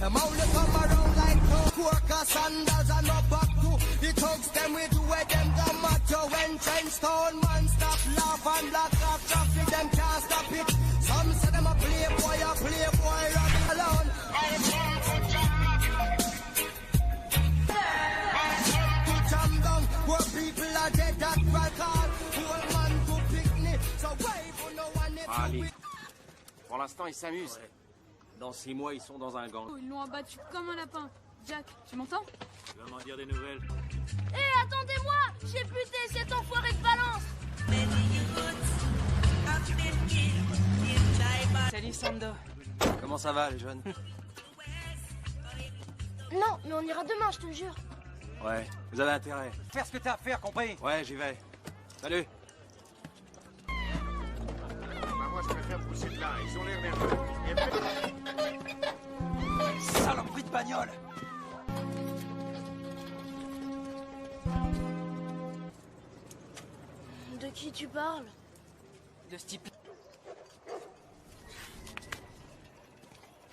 Them only come around like two quarter sandals and no back to. The thugs them with where them come at you when trench town man stop laugh and block off traffic. Them can't stop it. Some say them a playboy run alone. Jam down where people are dead that call. Poor man to picnic. So why for no one if Allez. Pour l'instant, ils s'amusent. Ouais. Dans 6 mois, ils sont dans un gang. Ils l'ont abattu comme un lapin. Jack, tu m'entends? Tu vas m'en dire des nouvelles? Hé, attendez-moi! J'ai buté cet enfoiré de Valence! Salut Sando. Comment ça va, les jeunes? Non, mais on ira demain, je te jure. Ouais, vous avez intérêt. Faire ce que t'as à faire, compris? Ouais, j'y vais. Salut. Moi, je préfère pousser de là. Ils ont l'air nerveux. Saloperie de bagnole! De qui tu parles? De ce type.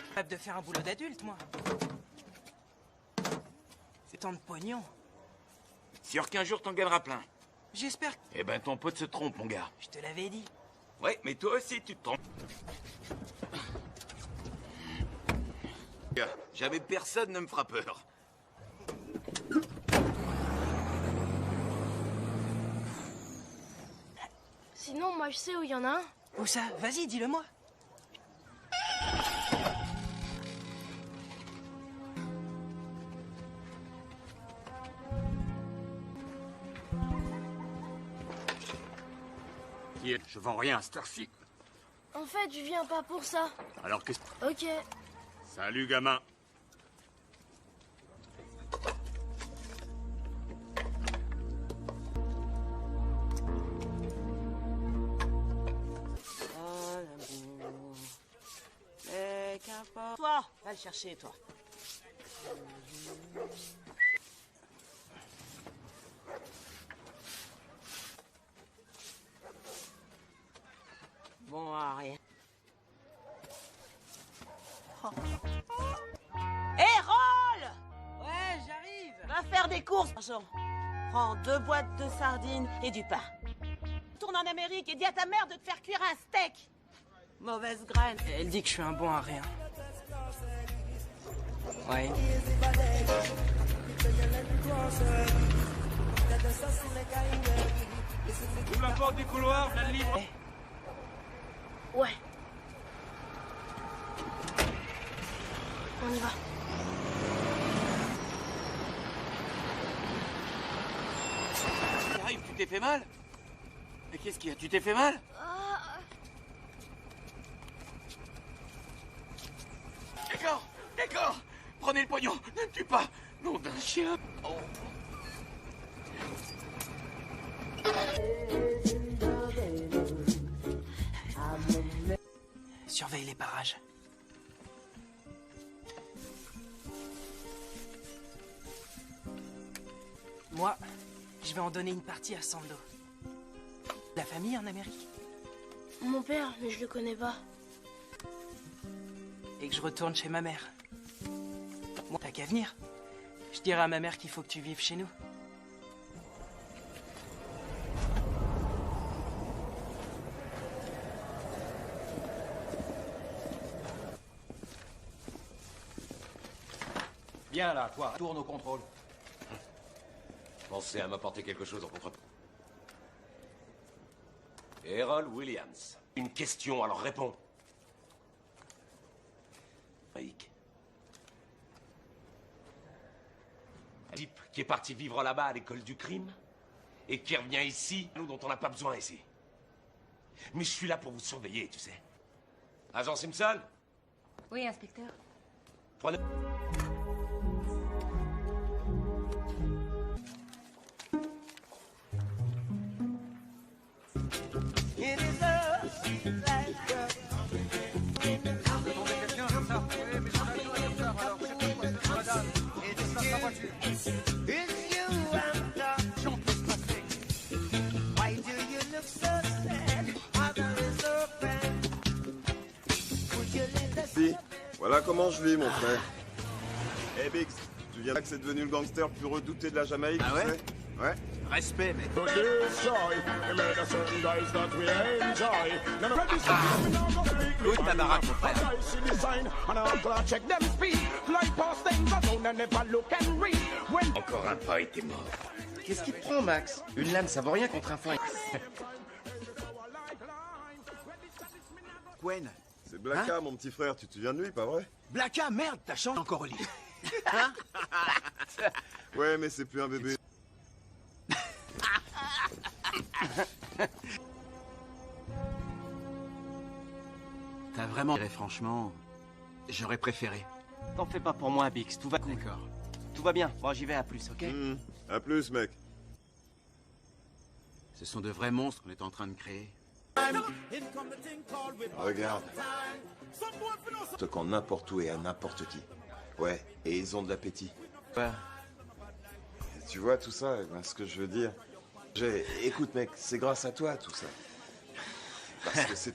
Capable de faire un boulot d'adulte, moi. C'est tant de pognon. Sûr qu'un jour t'en gagneras plein. J'espère que... Eh ben, ton pote se trompe, mon gars. Je te l'avais dit. Ouais, mais toi aussi, tu te trompes. Jamais personne ne me fera peur. Sinon, moi, je sais où il y en a un. Où ça? Vas-y, dis-le-moi. Je vends rien à cette heure-ci. En fait, je viens pas pour ça. Alors qu'est-ce... Ok. Salut, gamin. Toi, va le chercher, toi. Bon, rien. Oh. Hé, Roll! Ouais, j'arrive. Va faire des courses. Jean, prends 2 boîtes de sardines et du pain. Tourne en Amérique et dis à ta mère de te faire cuire un steak. Mauvaise graine. Elle dit que je suis un bon à rien. Ouais. Ouvre la porte du couloir, la libre. Ouais. On y va. Arrive, tu t'es fait mal? Mais qu'est-ce qu'il y a? Tu t'es fait mal? D'accord, d'accord. Prenez le pognon, ne me tue pas. Nom d'un chien. Oh. Surveille les parages. Moi, je vais en donner une partie à Sando. La famille en Amérique. Mon père, mais je le connais pas. Et que je retourne chez ma mère. Bon, t'as qu'à venir. Je dirai à ma mère qu'il faut que tu vives chez nous. Viens là, toi, tourne au contrôle. Pensez à m'apporter quelque chose en contre... Errol Williams. Une question, alors réponds. Mike. Un type qui est parti vivre là-bas à l'école du crime et qui revient ici, nous dont on n'a pas besoin ici. Mais je suis là pour vous surveiller, tu sais. Agent Simpson? Oui, inspecteur. Prenez... Voilà comment je vis, mon frère. Eh Biggs, tu viens que c'est devenu le gangster le plus redouté de la Jamaïque, Ah ouais? tu sais? Ouais. Respect, mec. Écoute ta baraque, mon frère. Encore un pas et t'es mort. Qu'est-ce qui te prend, Max? Une lame, ça vaut rien contre un fin. Gwen. C'est Blacka, mon petit frère, tu te souviens de lui, pas vrai? Blacka, merde, ta chance encore au lit. Ouais, mais c'est plus un bébé. T'as vraiment... Franchement, j'aurais préféré. T'en fais pas pour moi, Bix. Tout va... D'accord. Tout va bien. Bon, j'y vais, à plus, ok? À plus, mec. Ce sont de vrais monstres qu'on est en train de créer. Regarde. Quand n'importe où et à n'importe qui. Ouais, et ils ont de l'appétit. Ouais. Tu vois tout ça, ben, ce que je veux dire. Écoute, mec, c'est grâce à toi, tout ça. Parce que c'est...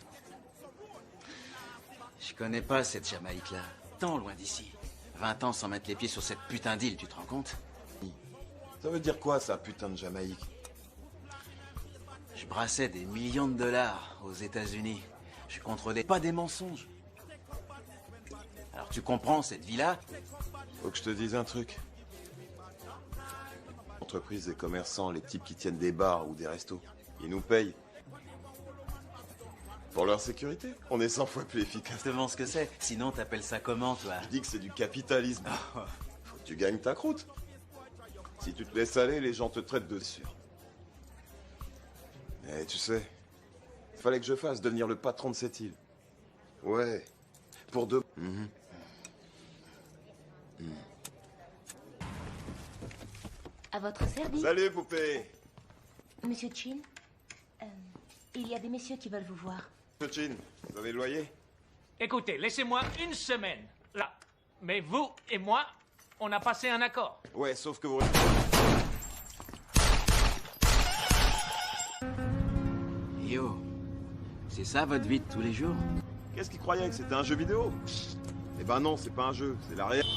Je connais pas cette Jamaïque-là. Tant loin d'ici. 20 ans sans mettre les pieds sur cette putain d'île, tu te rends compte? Ça veut dire quoi, ça, putain de Jamaïque? Je brassais des millions de dollars aux États-Unis. Je contrôlais pas des mensonges. Alors tu comprends, cette vie-là? Faut que je te dise un truc. Entreprises et commerçants, les types qui tiennent des bars ou des restos, ils nous payent. Pour leur sécurité, on est 100 fois plus efficace. Je te demande ce que c'est. Sinon, t'appelles ça comment, toi? Je dis que c'est du capitalisme. Faut que tu gagnes ta croûte. Si tu te laisses aller, les gens te traitent dessus. Et tu sais, fallait que je fasse devenir le patron de cette île. Ouais, pour deux. À votre service. Salut, poupée. Monsieur Chin, il y a des messieurs qui veulent vous voir. Chin, vous avez le loyer? Écoutez, laissez-moi une semaine, là. Mais vous et moi, on a passé un accord. Ouais, sauf que vous... Yo, c'est ça votre vie de tous les jours? Qu'est-ce qu'ils croyaient, que c'était un jeu vidéo? Eh ben non, c'est pas un jeu, c'est la réalité.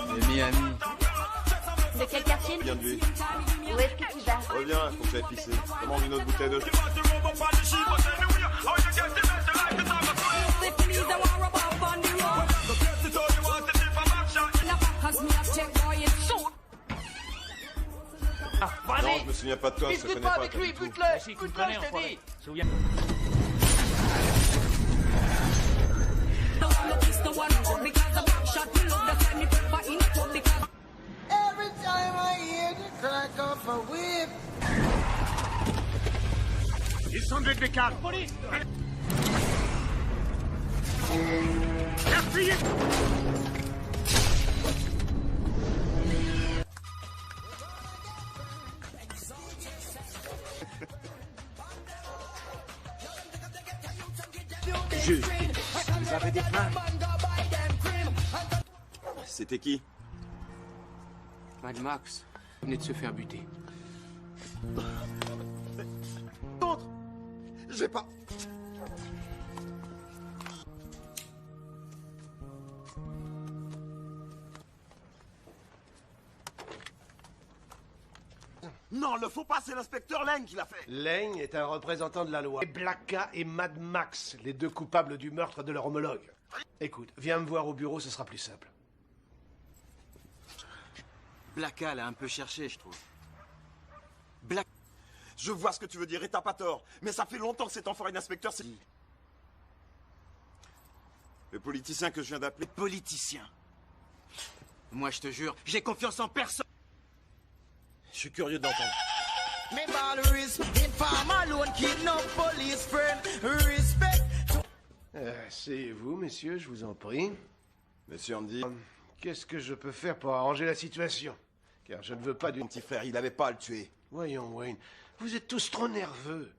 De Miami. De quel quartier? Bien de lui. Où est-ce que tu vas? Reviens, faut que j'aille pisser. Commande une autre bouteille de... Non, je me souviens pas de toi, je te connais pas avec lui, Bute-le, si tu me connais, enfoiré. Souviens... Every time I hear the crack of a whip. Ils sont de bécard. Police! Vous avez des plaintes? C'était qui? Mad Max venait de se faire buter. Contre! J'ai pas... Non, le faux pas, c'est l'inspecteur Lane qui l'a fait. Lane est un représentant de la loi. Et Blacka et Mad Max, les deux coupables du meurtre de leur homologue. Écoute, viens me voir au bureau, ce sera plus simple. Blacka l'a un peu cherché, je trouve. Je vois ce que tu veux dire et t'as pas tort. Mais ça fait longtemps que cet enfoiré d'inspecteur, c'est... Le politicien que je viens d'appeler... Politicien. Moi, je te jure, j'ai confiance en personne. Je suis curieux d'entendre. Asseyez-vous, messieurs, je vous en prie. Monsieur Andy... Qu'est-ce que je peux faire pour arranger la situation? Car je ne veux pas Mon petit frère, il avait pas à le tuer. Voyons, Wayne, vous êtes tous trop nerveux.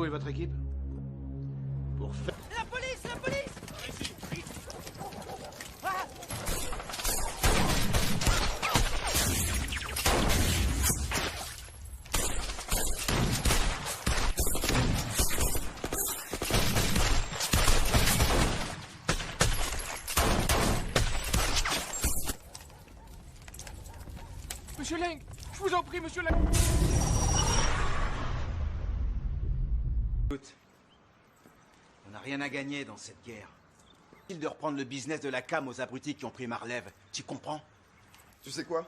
vous et votre équipe? Pour faire... La police! La police! Ah! Monsieur Lang, je vous en prie, monsieur Lang. Écoute, on n'a rien à gagner dans cette guerre. Il de reprendre le business de la cam aux abrutis qui ont pris ma relève. Tu comprends? Tu sais quoi?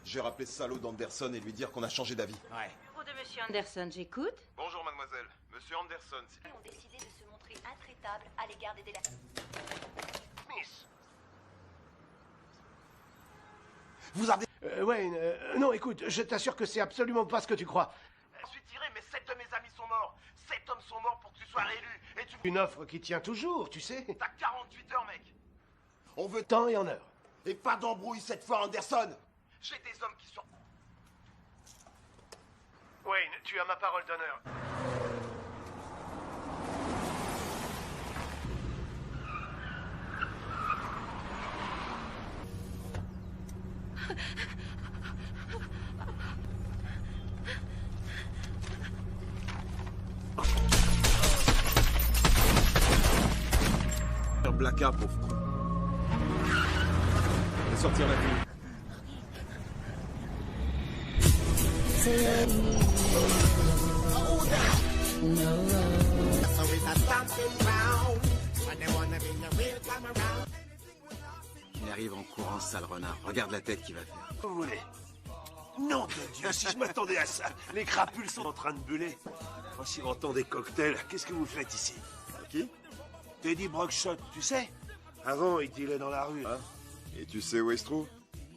Je vais rappeler ce salaud d'Anderson et lui dire qu'on a changé d'avis. Ouais. Bureau de Monsieur Anderson, j'écoute. Bonjour, mademoiselle. Monsieur Anderson, Ils ont décidé de se montrer intraitables à l'égard des délinquants. Miss. Vous avez... Wayne, non, écoute, je t'assure que c'est absolument pas ce que tu crois. Je suis tiré, mais 7 de mes amis sont morts. 7 hommes sont morts pour que tu sois réélu. Et tu... Une offre qui tient toujours, tu sais. T'as 48 heures, mec. on veut Temps et en heure. Et pas d'embrouille cette fois, Anderson. J'ai des hommes qui sont... Wayne, tu as ma parole d'honneur. Blacka, pauvre con. On va sortir la ville. Il arrive en courant, sale renard. Regarde la tête qu'il va faire. Vous voulez? Nom de Dieu, si je m'attendais à ça. Les crapules sont en train de buller. Moi, si vous entendez cocktail, qu'est-ce que vous faites ici? Qui? Teddy Brockshot, tu sais? Avant, il dealait dans la rue. Ah. Et tu sais où il se trouve?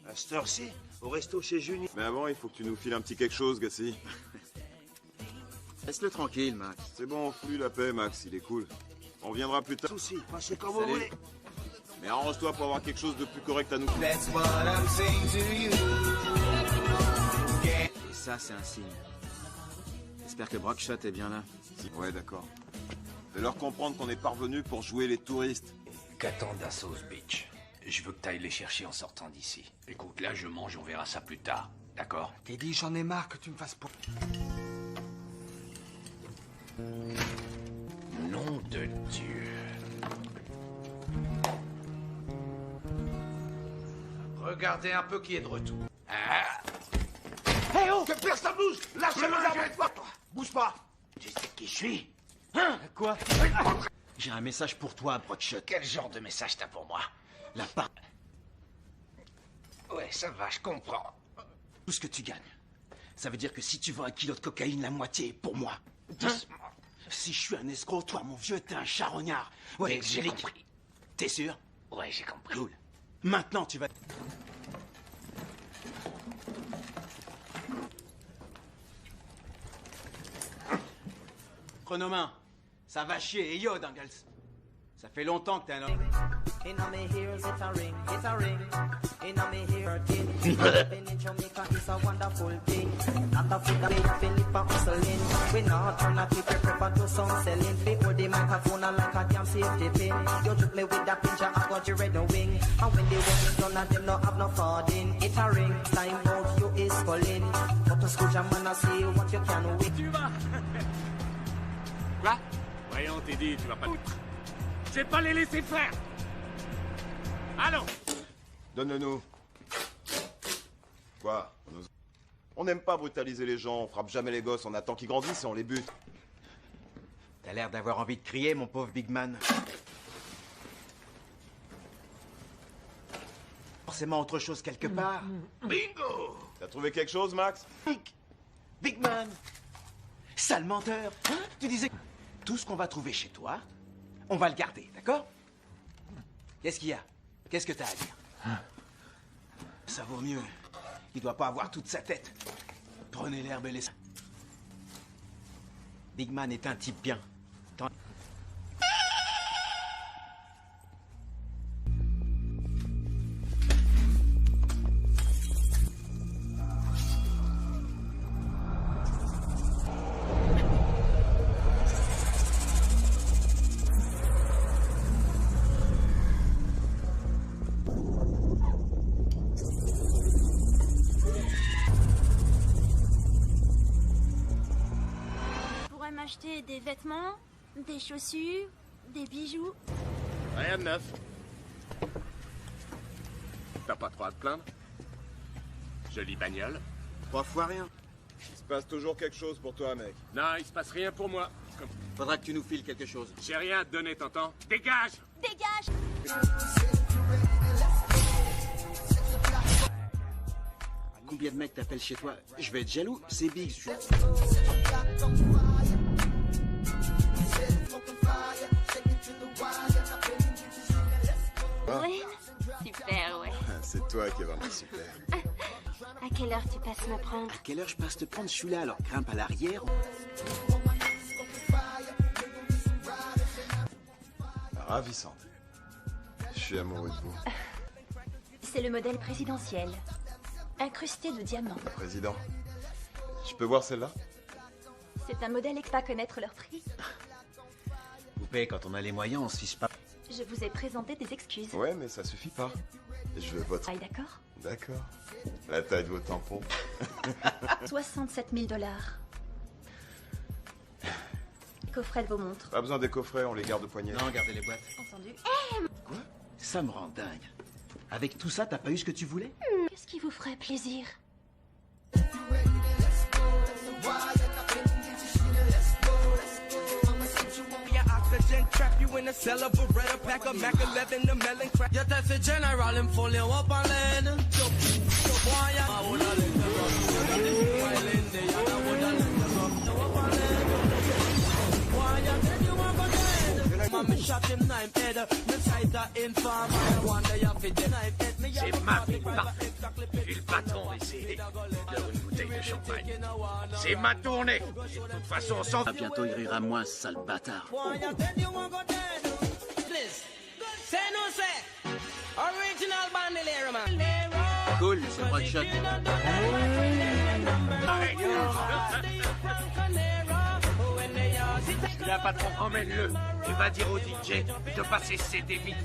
À cette heure-ci, au resto chez Juni. Mais avant, il faut que tu nous files un petit quelque chose, Gassi. Laisse-le tranquille, Max. C'est bon, fous la paix, Max, il est cool. On reviendra plus tard. Souci, passez quand vous Salut. voulez. Mais arrange-toi pour avoir quelque chose de plus correct à nous. Et ça, c'est un signe. J'espère que Brockshot est bien là. Ouais, d'accord. Fais-leur comprendre qu'on est parvenu pour jouer les touristes. Qu'attendent à South Beach? Je veux que t'ailles les chercher en sortant d'ici. Écoute, là je mange, on verra ça plus tard. D'accord? T'es dit, j'en ai marre que tu me fasses pas. Nom de Dieu. Regardez un peu qui est de retour. Ah! Hé oh! Que personne bouge! Lâche mes armes, toi! Bouge pas! Tu sais qui je suis? Hein? Quoi? J'ai un message pour toi, Brockshot. Quel genre de message t'as pour moi? La part... Ouais, ça va, je comprends. Tout ce que tu gagnes. Ça veut dire que si tu vends 1 kilo de cocaïne, la moitié est pour moi. Doucement. Si je suis un escroc, toi, mon vieux, t'es un charognard. Ouais, J'ai compris. T'es sûr? Ouais, j'ai compris. Cool. Maintenant, tu vas... Chronomain, ça va chier. Et yo, Dangles. Ça fait longtemps que t'es un homme. In my ears, it's a ring, it's a ring. In my ear, living in Jamaica is a wonderful thing. Not a food that make Philip a hustling. We not turn a tip, prefer to some selling. Fi hold the microphone like a damn safety pin. You trick me with that pincher, I got you red wing. And when the work is done, and them no have no farding. It's a ring, time out, you is calling. But to school, man, I see what you can win. Tu vas. Quoi? Voyons, Teddy, tu vas pas... Je vais pas les laisser faire. Allons. Donne-le-nous. Quoi? On n'aime pas brutaliser les gens, on frappe jamais les gosses, on attend qu'ils grandissent et on les bute. T'as l'air d'avoir envie de crier, mon pauvre Big Man. Forcément autre chose quelque part. Bingo! T'as trouvé quelque chose, Max? Big Man! Sale menteur! Hein? Tu disais... Tout ce qu'on va trouver chez toi, on va le garder, d'accord? Qu'est-ce qu'il y a? Qu'est-ce que t'as à dire? Ça vaut mieux. Il doit pas avoir toute sa tête. Prenez l'herbe et les... Big Man est un type bien. acheter des vêtements, des chaussures, des bijoux. Rien de neuf. T'as pas trop à te plaindre? Jolie bagnole. 3 fois rien. Il se passe toujours quelque chose pour toi, mec. Non, il se passe rien pour moi. Faudra que tu nous files quelque chose. J'ai rien à te donner, t'entends? Dégage! Dégage! Combien de mecs t'appellent chez toi? Je vais être jaloux, c'est Biggs. Oui, super, ouais. C'est toi qui es vraiment super. À quelle heure tu passes me prendre? À quelle heure je passe te prendre? Je suis là, alors grimpe à l'arrière. Ravissante. Je suis amoureux de vous. C'est le modèle présidentiel. Incrusté de diamants. Président. Je peux voir celle-là? C'est un modèle et pas connaître leur prix. Poupée, quand on a les moyens, on se fiche pas. Je vous ai présenté des excuses. Ouais, mais ça suffit pas. Je veux votre... Ah, d'accord. D'accord. La taille de vos tampons. 67 000 $. Coffret de vos montres. Pas besoin des coffrets, on les garde au poignet. Non, gardez les boîtes. Entendu. Quoi? Ça me rend dingue. Avec tout ça, t'as pas eu ce que tu voulais? Qu'est-ce qui vous ferait plaisir? Oxygen trap you in a cell of a red pack of Mac 11 the melon crack. You touch the general and pull you up on land. Why I would have let you run. While in the yard, I would have let you run. Why you said you want to dead? Mama shot him knife head. Me sight the informer. I wonder if it did knife head. Me C'est ma vie parfaite. Je suis le patron ici. Donne une bouteille de champagne. C'est ma tournée. De toute façon, on s'en... Bientôt, il rira moins, ce sale bâtard. Cool, c'est Brockshot. Si la patron, emmène-le. Tu vas dire au DJ de passer CD vite.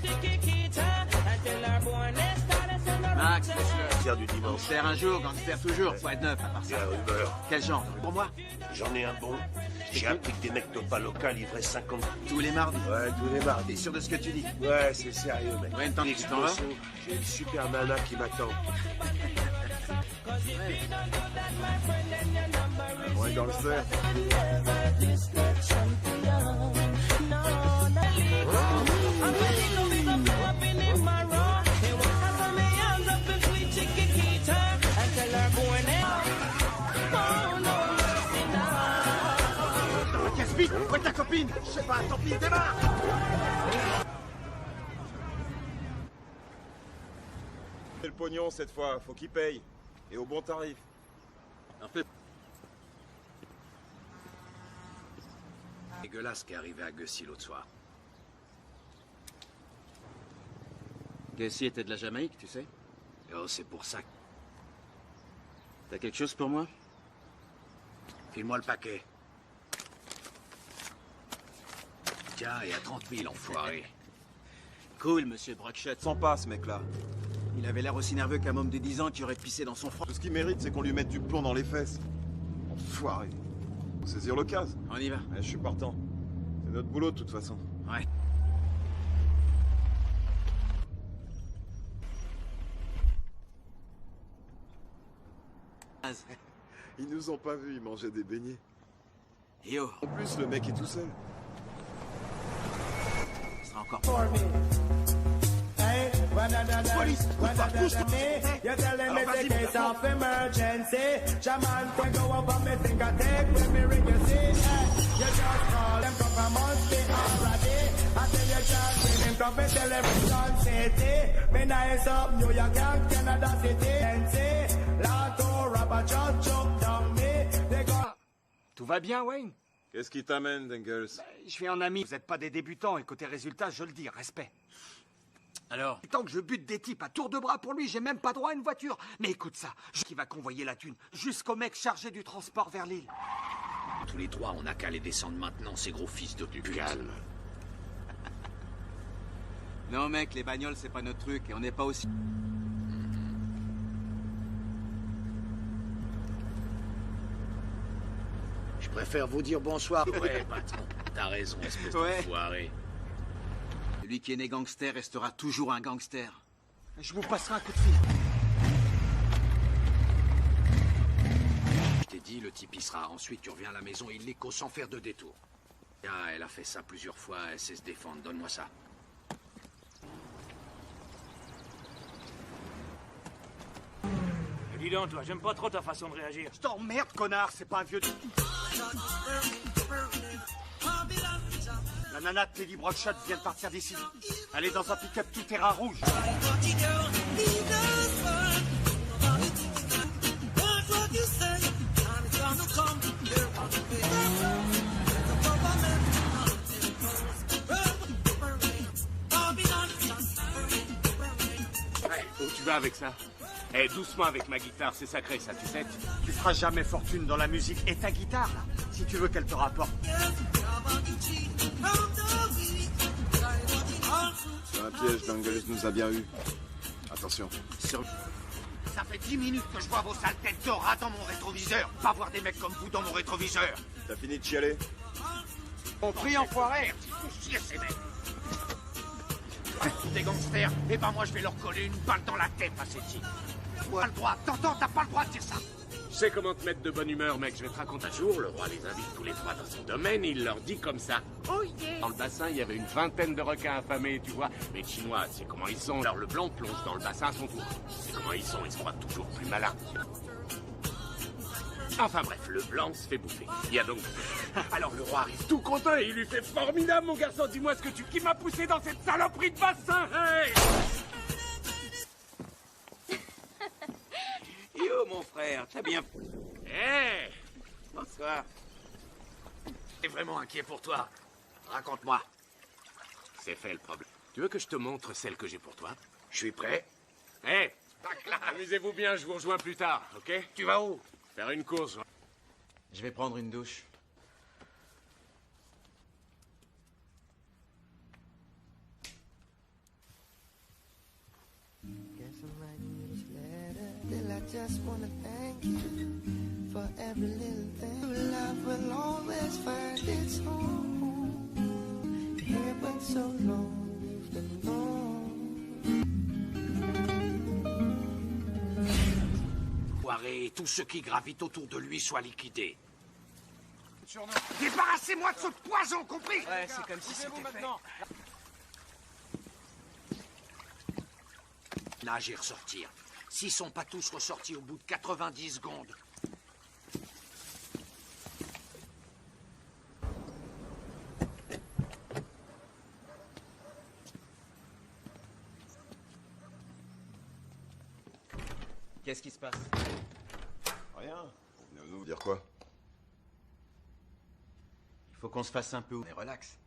Max, laisse-le. Tiens du dimanche. Gangster un jour, gangster toujours. Faut être neuf à part ça. Quel genre? Pour moi? J'en ai un bon. J'ai appris que des mecs de pas local livraient 50... Tous les mardis? Ouais, tous les mardis. T'es sûr de ce que tu dis? Ouais, c'est sérieux, mec. Combien de temps que tu t'en vas? J'ai une super nana qui m'attend. Ouais, gangster. Vite, où est ta copine? Je sais pas, tant pis, démarre! C'est le pognon cette fois, faut qu'il paye. Et au bon tarif. Un peu... Dégueulasse qui est arrivé à Gussie l'autre soir. Gussie était de la Jamaïque, tu sais? Oh, c'est pour ça. T'as quelque chose pour moi? File-moi le paquet. Tiens, et à 30 000, enfoiré. Cool, monsieur Brockshot. Sans pas, ce mec-là. Il avait l'air aussi nerveux qu'un môme de 10 ans qui aurait pissé dans son front. Tout ce qu'il mérite, c'est qu'on lui mette du plomb dans les fesses. Enfoiré. Faut saisir l'occasion. On y va. Ouais, je suis partant. C'est notre boulot, de toute façon. Ouais. Ils nous ont pas vus, ils mangeaient des beignets. Yo. En plus, le mec est tout seul. Ce sera encore... Police, you tell them it's a case of emergency. Shaman can go up on me finger take when me ring you see. You just call them from a month already. I tell you can't bring him come and tell every city. Me nice up New York and Canada City. And say, Lato, Rabba, just choke down me. They go... Tout va bien, Wayne? Qu'est-ce qui t'amène, Dangles? Je viens en ami. Vous n'êtes pas des débutants et côté résultat, je le dis, respect. Alors? Tant que je bute des types à tour de bras pour lui, j'ai même pas droit à une voiture. Mais écoute ça, qui va convoyer la thune jusqu'au mec chargé du transport vers l'île. Tous les trois, on n'a qu'à les descendre maintenant, ces gros fils de pute. Calme. Non, mec, les bagnoles, c'est pas notre truc et on n'est pas aussi... préfère vous dire bonsoir. Ouais, patron, t'as raison, espèce d'enfoiré. Celui qui est né gangster restera toujours un gangster. Je vous passerai un coup de fil. Je t'ai dit, le type y sera. Ensuite, tu reviens à la maison illico sans faire de détour. Ah, elle a fait ça plusieurs fois, elle sait se défendre. Donne-moi ça. Dis donc, toi, j'aime pas trop ta façon de réagir. Je t'emmerde, connard, c'est pas un vieux... La nana de Teddy Broadshot vient de partir d'ici. Elle est dans un pick-up tout terrain rouge. Où tu vas avec ça? Eh, doucement avec ma guitare, c'est sacré ça, tu sais. Tu feras jamais fortune dans la musique. Et ta guitare, là, si tu veux qu'elle te rapporte. C'est un piège, Dangles nous a bien eu. Attention. Ça fait 10 minutes que je vois vos sales têtes de rat dans mon rétroviseur. Pas voir des mecs comme vous dans mon rétroviseur. T'as fini de chialer? On prie, enfoiré. Faut chier ces mecs. Des gangsters, et ben moi je vais leur coller une balle dans la tête à ces types. Pas le droit, t'entends, t'as pas le droit de dire ça. Je sais comment te mettre de bonne humeur, mec. Je vais te raconter un jour. Le roi les invite tous les trois dans son domaine. Il leur dit comme ça. Oh yeah. Dans le bassin, il y avait une vingtaine de requins affamés, tu vois. Mais les Chinois, c'est comment ils sont. Alors le blanc plonge dans le bassin à son tour. C'est comment ils sont. Ils se croient toujours plus malins. Enfin bref, le blanc se fait bouffer. Il y a donc... Alors le roi arrive tout content et il lui fait formidable, mon garçon. Dis-moi ce que tu... Qui m'a poussé dans cette saloperie de bassin, hey. Yo, mon frère, t'as bien... Hé Bonsoir. T'es vraiment inquiet pour toi. Raconte-moi. C'est fait le problème. Tu veux que je te montre celle que j'ai pour toi? Je suis prêt. Hé, amusez-vous bien, je vous rejoins plus tard, ok? Tu vas où? Faire une course. Je vais prendre une douche. Still, I just wanna thank you for every little thing. Love will always find its home. Here but so long, you've been gone. Et tous ceux qui gravitent autour de lui soient liquidés. Débarrassez-moi de ce poison, compris? Ouais, c'est comme si c'était fait. Nager et ressortir. S'ils sont pas tous ressortis au bout de 90 secondes. Qu'est-ce qui se passe? Rien. Vous venez nous dire quoi? Il faut qu'on se fasse un peu... On est relax.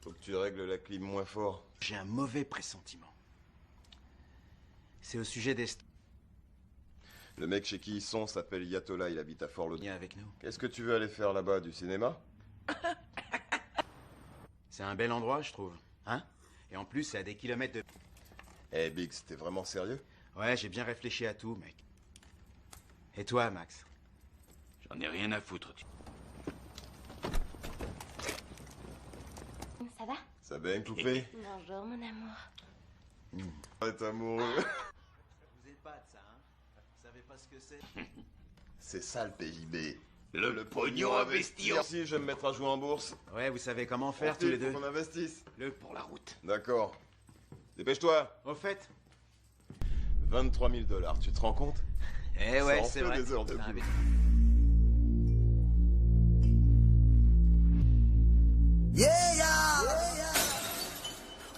Faut que tu règles la clim moins fort. J'ai un mauvais pressentiment. C'est au sujet des... Le mec chez qui ils sont s'appelle Yatola, il habite à Fort-Lauderdale. Viens avec nous. Qu'est-ce que tu veux aller faire là-bas, du cinéma? C'est un bel endroit, je trouve. Hein? Et en plus, c'est à des kilomètres de... Eh, Biggs, t'es vraiment sérieux? Ouais, j'ai bien réfléchi à tout, mec. Et toi, Max? J'en ai rien à foutre. Ça va? Ça baigne, poupée? Bonjour, mon amour. T'es amoureux. Vous êtes pas de ça, hein? Vous savez pas ce que c'est? C'est ça le PIB. Le pognon investi. Merci, je vais me mettre à jouer en bourse. Ouais, vous savez comment faire tous les deux. Faut qu'on investisse. Le pour la route. D'accord. Dépêche-toi. Au fait? 23 000 $, tu te rends compte? Eh ouais, Ça en c'est fait vrai. des heures de Putain, boulot. Yeah, yeah.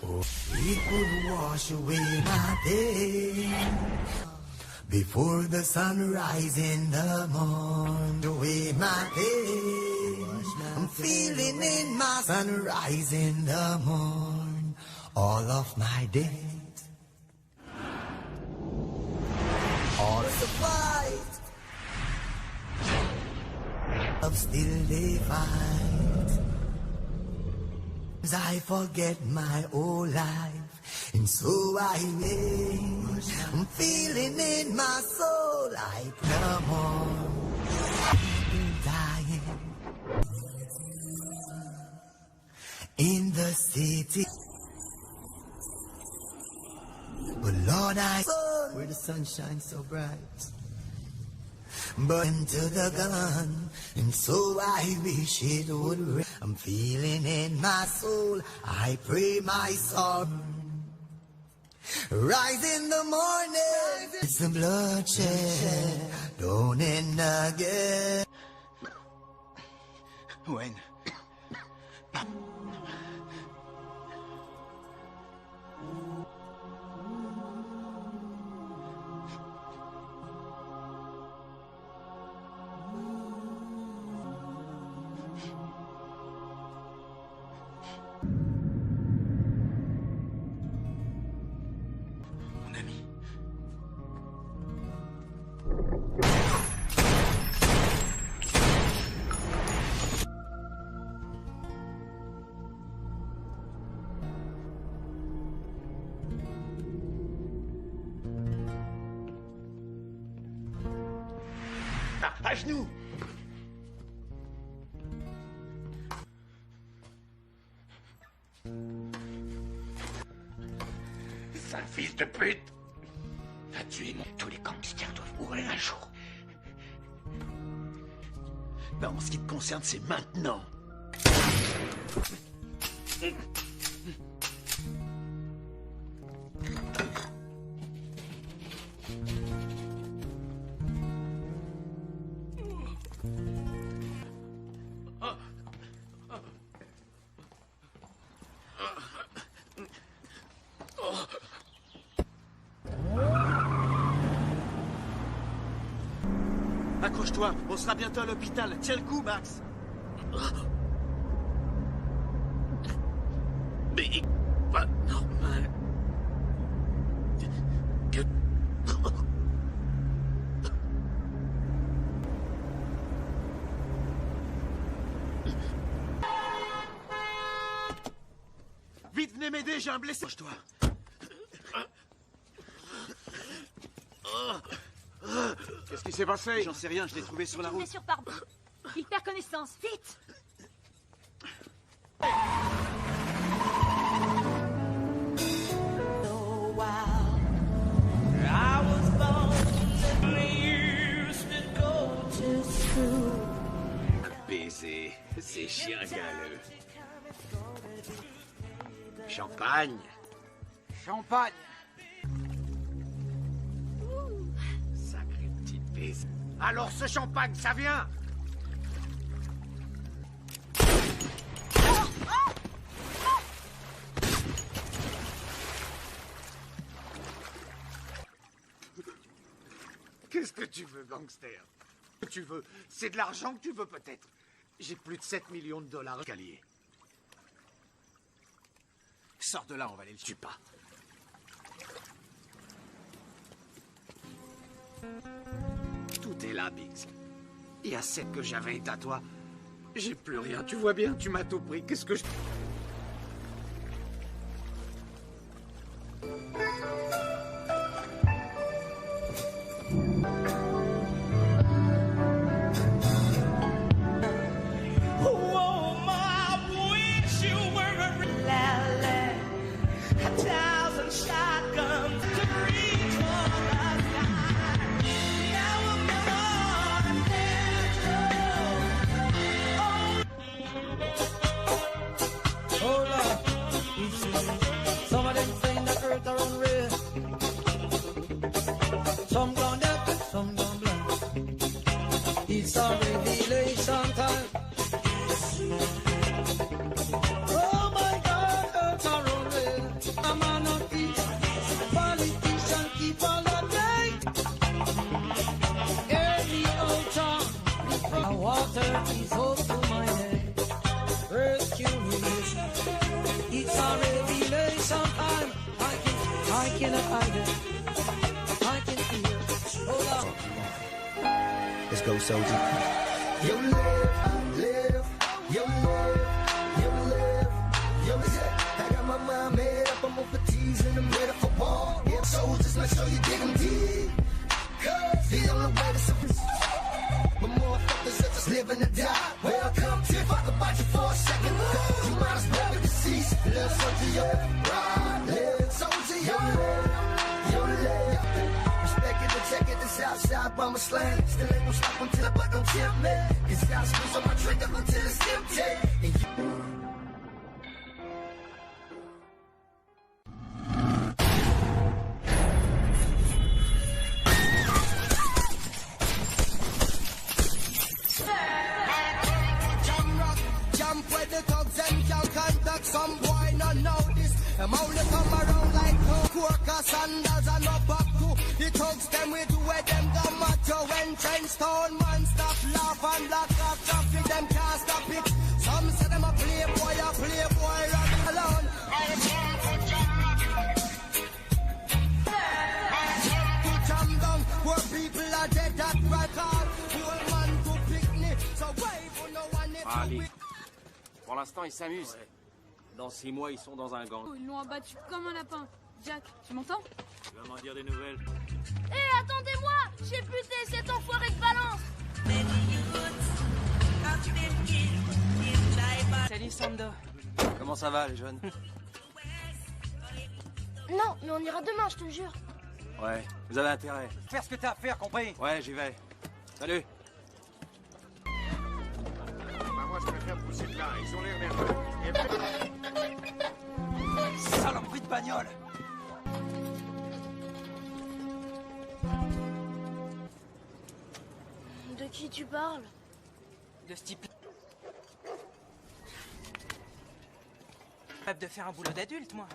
Oh, he could wash away my pain before the sunrise in the morn. Away my pain. I'm feeling in my sunrise in the morn. All of my days. All the fight of still they fight. I forget my whole life, and so I wait. I'm feeling in my soul like no more. in the city. But Lord, I saw where the sun shines so bright. But into the gun, and so I wish it would rain. I'm feeling in my soul, I pray my soul. Rise in the morning, it's the bloodshed, don't end again. When? À genoux! Sale fils de pute! Va tuer mon... Tous les gangsters doivent mourir un jour. Ben, en ce qui te concerne, c'est maintenant. Accroche-toi, on sera bientôt à l'hôpital. Tiens le coup, Max. Mais pas normal. Que... Vite, venez m'aider, j'ai un blessé. Accroche-toi. Qu'est-ce qui s'est passé? J'en sais rien, je l'ai trouvé sur la route. Blessure par... Il perd connaissance, vite! Baiser, c'est chien galeux. Champagne. Champagne. Sacré petite baiser. Alors ce champagne, ça vient? Qu'est-ce que tu veux, gangster? Que tu veux? C'est de l'argent que tu veux peut-être? J'ai plus de 7 millions de dollars. Calier. Sors de là, on va aller le tuer pas. Tout est là, Biggs. Il y a 7 que j'avais et à toi. J'ai plus rien, tu vois bien, tu m'as tout pris. Qu'est-ce que je... Some gone deaf and some gone blind. It's a revelation time. Oh my God, earth are rolling. A man of peace, politician keep all the day. Early old town, water is over my head. Rescue me. It's a revelation time. I cannot hide it. Let's go, soldier. You live, live, you live, you live, you live. I got my mind made up, I'm over tees and I'm ready for war. Yeah, soldiers, make sure you dig them deep. Cause the only way to survive. But motherfuckers are just living to die. Welcome to fuck the I'm a slang, still ain't gon' stop until I butt don't tip me. Cause I squeeze on my trigger until it's empty. And you jump where the thugs and can contact some boy not know this. Them only come around like no sandals and no back to the thugs them we do where them go macho when trench stone man stop laugh and black off traffic them can't stop it. Some say them a playboy run alone. To jam down where people are dead at right all. Poor man to picnic so wait for no one if Allez. Pour l'instant, ils s'amusent. Dans 6 mois, ils sont dans un gang. Ils l'ont abattu comme un lapin. Jack, tu m'entends? Tu vas m'en dire des nouvelles. Hé, attendez-moi! J'ai buté cet enfoiré de Valence! Salut Sando. Comment ça va, les jeunes? Non, mais on ira demain, je te jure. Ouais, vous avez intérêt. Faire ce que t'as à faire, compris? Ouais, j'y vais. Salut. Moi, je préfère pousser de là. Ils ont l'air nerveux. Saloperie de bagnole! De qui tu parles? De ce type. Rêve de faire un boulot d'adulte, moi.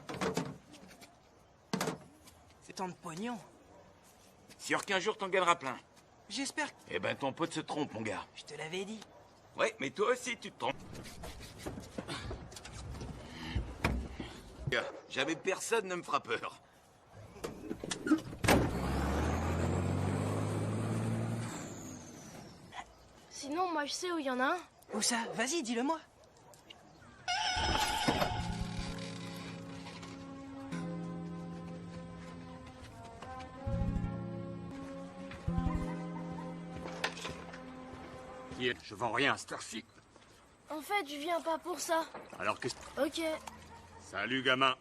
C'est tant de pognon. Sûr qu'un jour t'en gagneras plein. J'espère. Eh ben, ton pote se trompe, mon gars. Je te l'avais dit. Ouais, mais toi aussi, tu te trompes. Jamais personne ne me fera peur. Sinon, moi je sais où il y en a un. Où ça? Vas-y, dis-le-moi. Je vends rien à cette heure-ci. En fait, je viens pas pour ça. Alors qu'est-ce... Ok. Salut, gamin.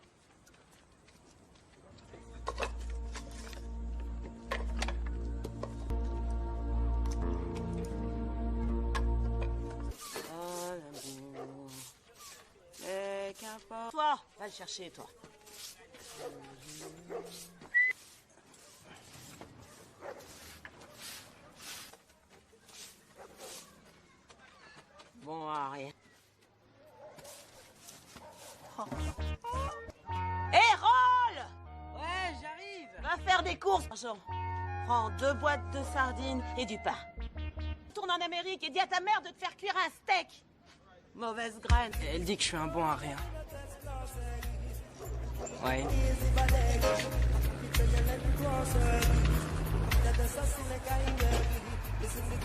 Toi, va le chercher, toi. Bon, rien. Oh. Hé, Roll! Ouais, j'arrive. Va faire des courses. Prends 2 boîtes de sardines et du pain. Tourne en Amérique et dis à ta mère de te faire cuire un steak. Mauvaise graine. Elle dit que je suis un bon à rien. Ouais.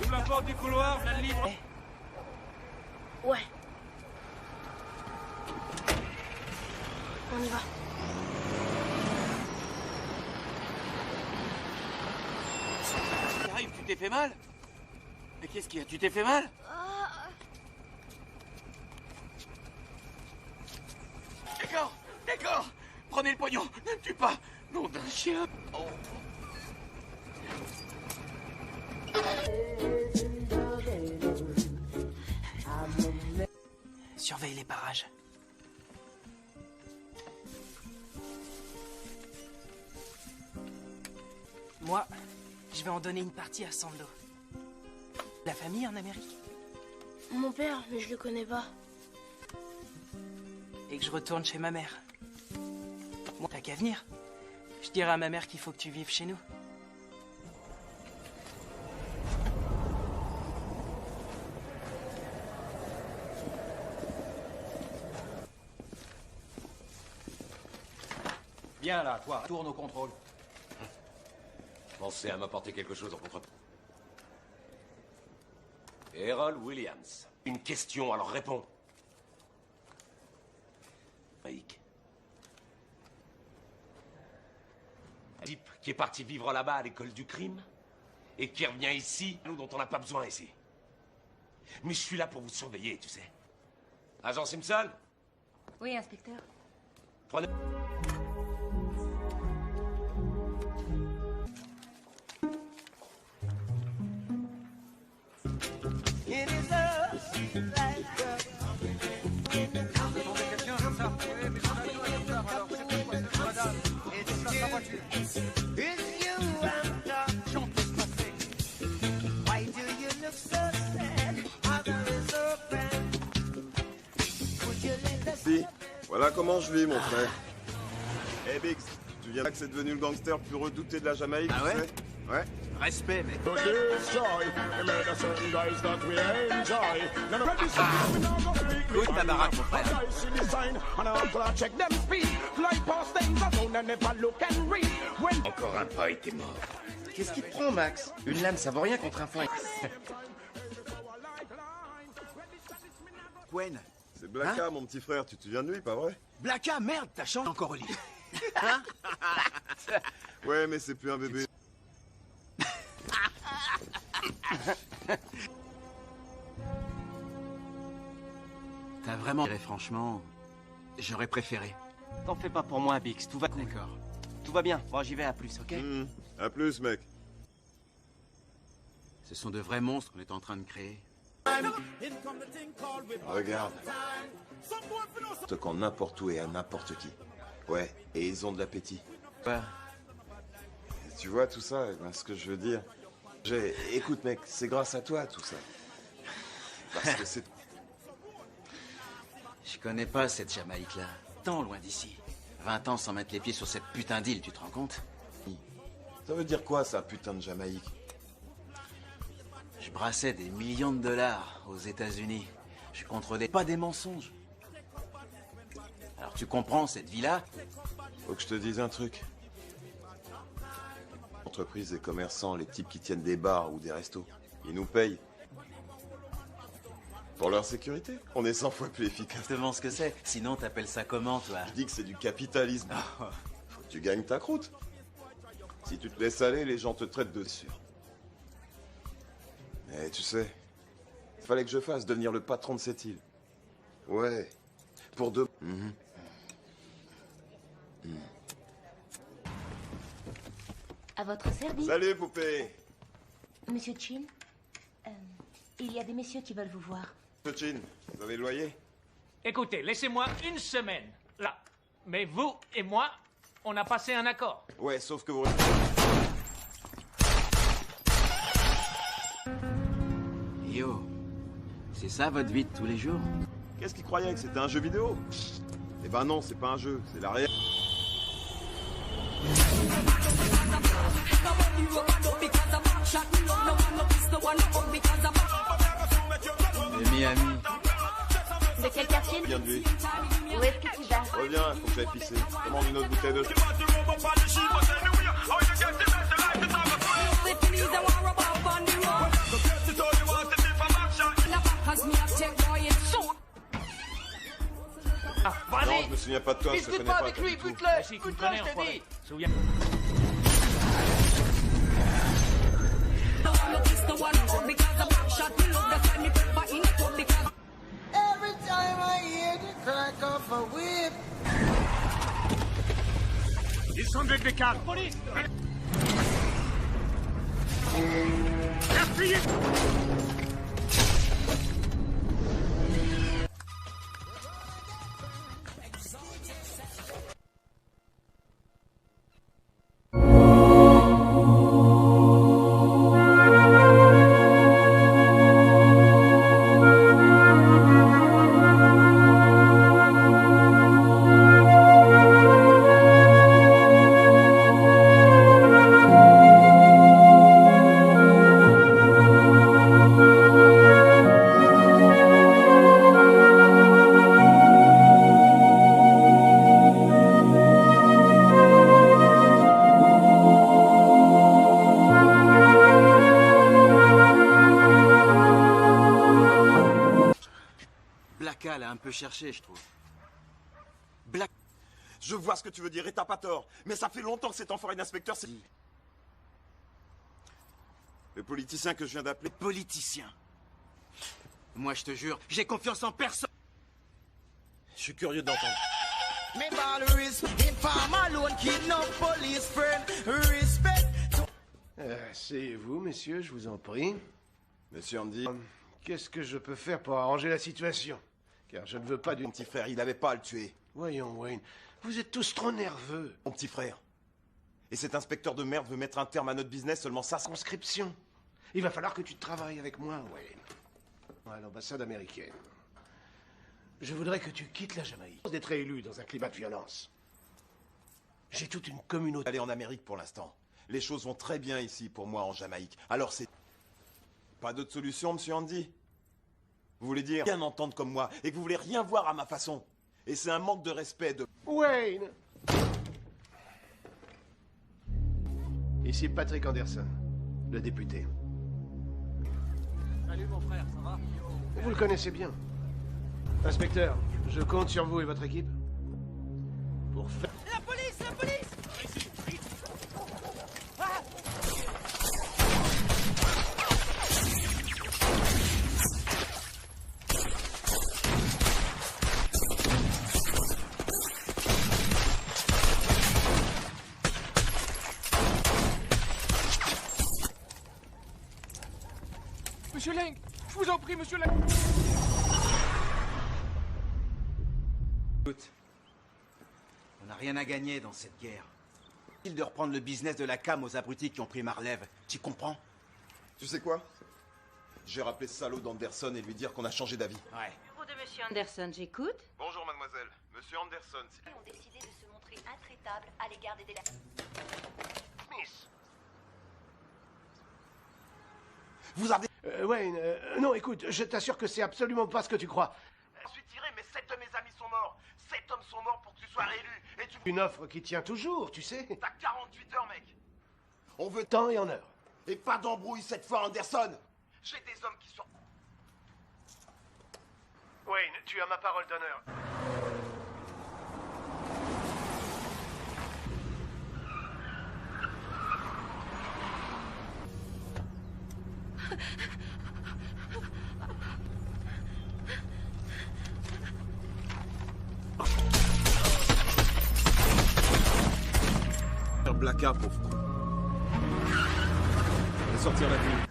Ouvre la porte du couloir, je la livre. Ouais. On y va. T'arrives, tu t'es fait mal? Mais qu'est-ce qu'il y a? Tu t'es fait mal? D'accord. Prenez le pognon. Ne me tue pas. Nom d'un chien. Oh. Surveille les parages. Moi, je vais en donner une partie à Sando. La famille en Amérique. Mon père, mais je le connais pas. Et que je retourne chez ma mère. Moi, t'as qu'à venir. Je dirai à ma mère qu'il faut que tu vives chez nous. Viens là, toi, tourne au contrôle. Pensez à m'apporter quelque chose en contre... Errol Williams. Une question, alors réponds. Mike. Un type qui est parti vivre là-bas à l'école du crime et qui revient ici, nous dont on n'a pas besoin ici. Mais je suis là pour vous surveiller, tu sais. Agent Simpson? Oui, inspecteur. Prenez... It is us like it's you I'm talking. Why do you look so sad? Mother is open. Would you let us... Si, voilà comment je vis, mon frère. Eh Bix, tu viens que c'est devenu le gangster le plus redouté de la Jamaïque, Ah ouais? tu sais? Ouais. Respect, mec. Écoute ta baraque, mon frère. Encore un pas et t'es mort. Qu'est-ce qui te prend, Max? Une lame, ça vaut rien contre un foin. Gwen. C'est Blacka, mon petit frère, tu te souviens de lui, pas vrai? Blacka, merde, t'as changé encore au lit. Ouais, mais c'est plus un bébé. T'as vraiment... Franchement, j'aurais préféré. T'en fais pas pour moi, Bix, tout va... D'accord. Tout va bien. Bon, j'y vais, à plus, ok? À plus, mec. Ce sont de vrais monstres qu'on est en train de créer. Regarde. Te quand n'importe où et à n'importe qui. Ouais, et ils ont de l'appétit. Ouais. Tu vois tout ça, eh ben, ce que je veux dire. Écoute, mec, c'est grâce à toi, tout ça. Parce que c'est... Je connais pas cette Jamaïque-là. Tant loin d'ici. 20 ans sans mettre les pieds sur cette putain d'île, tu te rends compte? Ça veut dire quoi, ça, putain de Jamaïque? Je brassais des millions de dollars aux États-Unis. Je contrôlais pas des mensonges. Alors tu comprends, cette vie-là? Faut que je te dise un truc. Entreprises et commerçants, les types qui tiennent des bars ou des restos, ils nous payent. Pour leur sécurité, on est 100 fois plus efficace. Exactement ce que c'est. Sinon, t'appelles ça comment, toi? Je dis que c'est du capitalisme. Faut que tu gagnes ta croûte. Si tu te laisses aller, les gens te traitent dessus. Mais tu sais, il fallait que je fasse devenir le patron de cette île. Ouais, pour deux. À votre service. Salut, poupée. Monsieur Chin, il y a des messieurs qui veulent vous voir. Monsieur Chin, vous avez le loyer? Écoutez, laissez-moi une semaine, là. Mais vous et moi, on a passé un accord. Ouais, sauf que vous... Yo, c'est ça votre vie de tous les jours? Qu'est-ce qu'ils croyaient que c'était un jeu vidéo? Eh ben non, c'est pas un jeu, c'est la réalité. De Miami. De quel quartier? Bien de lui. Où est-ce que tu vas? Reviens, faut que j'aille pisser. Commande une autre bouteille de... Non, je me souviens pas de toi, je te connais pas. avec lui, bute-le! Si, tu me connais, enfoiré. Souviens... Every time I hear the crack of a whip. Ils sont de bécard. Police! Appuyez! Blacka l'a un peu cherché, je trouve. Black... Je vois ce que tu veux dire et t'as pas tort. Mais ça fait longtemps que cet enfoiré d'inspecteur, c'est... Le politicien que je viens d'appeler... Politicien. Moi, je te jure, j'ai confiance en personne. Je suis curieux d'entendre. Me ball inform alone, kidnap police friend. Respect. C'est vous, messieurs, je vous en prie. Monsieur Andy. Qu'est-ce que je peux faire pour arranger la situation? Car je ne veux pas du... Mon petit frère, il n'avait pas à le tuer. Voyons, Wayne, vous êtes tous trop nerveux. Mon petit frère. Et cet inspecteur de merde veut mettre un terme à notre business seulement ça. Conscription. Il va falloir que tu travailles avec moi, Wayne. À l'ambassade américaine. Je voudrais que tu quittes la Jamaïque. D'être élu dans un climat de violence. J'ai toute une communauté. Aller en Amérique pour l'instant. Les choses vont très bien ici pour moi en Jamaïque. Alors c'est... Pas d'autre solution, monsieur Andy? Vous voulez dire bien entendre comme moi et que vous voulez rien voir à ma façon. Et c'est un manque de respect de... Wayne! Ici Patrick Anderson, le député. Salut mon frère, ça va? Vous le connaissez bien. Inspecteur, je compte sur vous et votre équipe pour faire... La police, la police! Monsieur Lang, je vous en prie, monsieur Lang. Écoute, on n'a rien à gagner dans cette guerre. Il de reprendre le business de la cam aux abrutis qui ont pris ma relève. Tu comprends? Tu sais quoi? Je vais rappeler ce salaud d'Anderson et lui dire qu'on a changé d'avis. Ouais. Bureau de monsieur Anderson, j'écoute. Bonjour mademoiselle. Monsieur Anderson. Ils ont décidé de se montrer intraitables à l'égard des délais. Miss. Vous avez... Wayne, non, écoute, je t'assure que c'est absolument pas ce que tu crois. Je suis tiré, mais 7 de mes amis sont morts. 7 hommes sont morts pour que tu sois réélu. Et tu... Une offre qui tient toujours, tu sais. T'as 48 heures, mec. On veut temps et en heure. Et pas d'embrouille cette fois, Anderson. J'ai des hommes qui sont... Wayne, tu as ma parole d'honneur. Blacka, pauvre con. Je vais sortir la ville.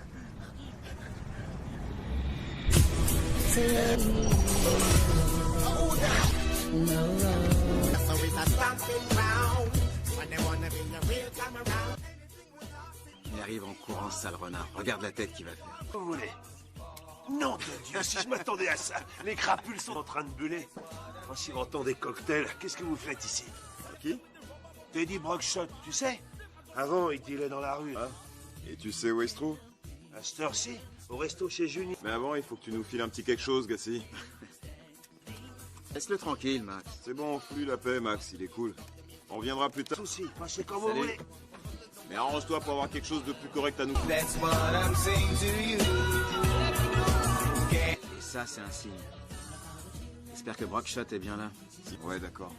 Il arrive en courant, sale renard. Regarde la tête qu'il va faire. Vous voulez? Nom de Dieu, si je m'attendais à ça. Les crapules sont en train de buller. En sirotant des cocktails, qu'est-ce que vous faites ici? Qui? Teddy Brockshot, tu sais? Avant, il dealait dans la rue. Ah. Et tu sais où il se trouve? À cette heure-ci, au resto chez Juni. Mais avant, il faut que tu nous files un petit quelque chose, Gassi. Laisse-le tranquille, Max. C'est bon, flux la paix, Max, il est cool. On reviendra plus tard. Souci, passez comme vous voulez. Mais arrange-toi pour avoir quelque chose de plus correct à nous. Et ça, c'est un signe. J'espère que Brockshot est bien là. Ouais, d'accord.